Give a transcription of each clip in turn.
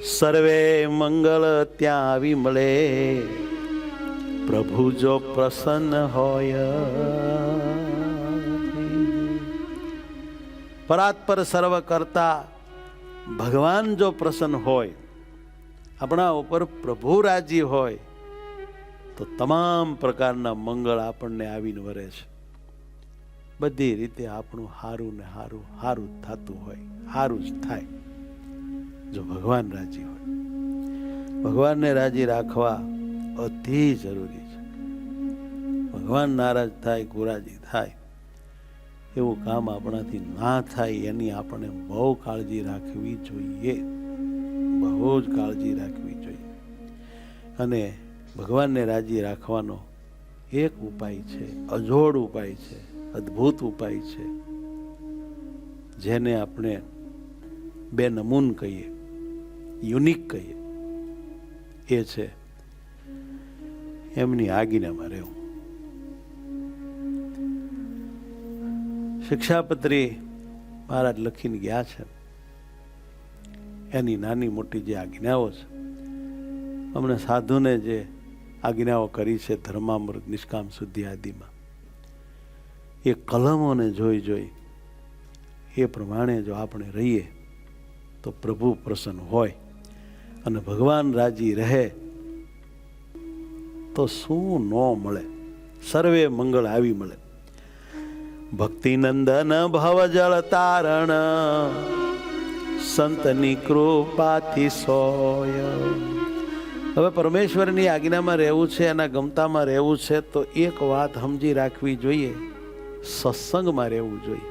સર્વે મંગળ ત્યાં આવી મળે, પ્રભુ જો પ્રસન્ન હોય. પરાત્પર સર્વ કરતા ભગવાન જો પ્રસન્ન હોય, આપણા ઉપર પ્રભુ રાજી હોય, તો તમામ પ્રકારના મંગળ આપણને આવીને વરે છે. બધી રીતે આપણું હારું ને હારું હારું થતું હોય, હારું જ થાય જો ભગવાન રાજી હોય. ભગવાનને રાજી રાખવા અતિ જરૂરી છે. ભગવાન નારાજ થાય, ગુરાજી થાય, એવું કામ આપણાથી ના થાય એની આપણે બહુ કાળજી રાખવી જોઈએ, બહુ જ કાળજી રાખવી જોઈએ. અને ભગવાનને રાજી રાખવાનો એક ઉપાય છે, અજોડ ઉપાય છે, અદ્ભુત ઉપાય છે, જેને આપણે બે નમૂન કહીએ, યુનિક કહીએ. એ છે એમની આજ્ઞામાં રહેવું. શિક્ષાપત્રી મહારાજ લખીને ગયા છે, એની નાની મોટી જે આજ્ઞાઓ છે, અમને સાધુને જે આજ્ઞાઓ કરી છે ધર્મામૃત, નિષ્કામ શુદ્ધિ આદિમાં, એ કલમોને જોઈ જોઈ એ પ્રમાણે જો આપણે રહીએ તો પ્રભુ પ્રસન્ન હોય અને ભગવાન રાજી રહે તો શું ન મળે, સર્વે મંગળ આવી મળે. ભક્તિ નંદન ભવજળ તારણ, સંતની કૃપાથી સોય. હવે પરમેશ્વરની આજ્ઞામાં રહેવું છે, એના ગમતામાં રહેવું છે, તો એક વાત સમજી રાખવી જોઈએ, સત્સંગમાં રહેવું જોઈએ.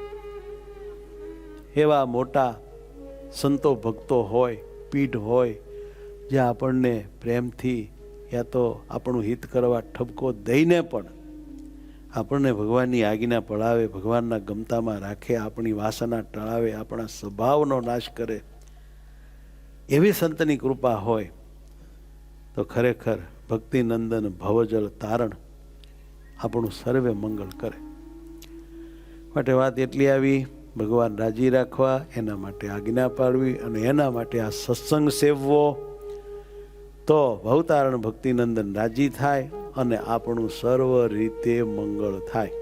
એવા મોટા સંતો ભક્તો હોય, પીઠ હોય, જે આપણને પ્રેમથી યા તો આપણું હિત કરવા ઠપકો દઈને પણ આપણને ભગવાનની આજ્ઞા પડાવે, ભગવાનના ગમતામાં રાખે, આપણી વાસના ટળાવે, આપણા સ્વભાવનો નાશ કરે, એવી સંતની કૃપા હોય તો ખરેખર ભક્તિનંદન ભવજળ તારણ આપણું સર્વે મંગળ કરે. માટે વાત એટલી આવી, ભગવાન રાજી રાખવા, એના માટે આજ્ઞા પાડવી અને એના માટે આ સત્સંગ સેવવો, તો ભવતારણ ભક્તિનંદન રાજી થાય અને આપણું સર્વ રીતે મંગળ થાય.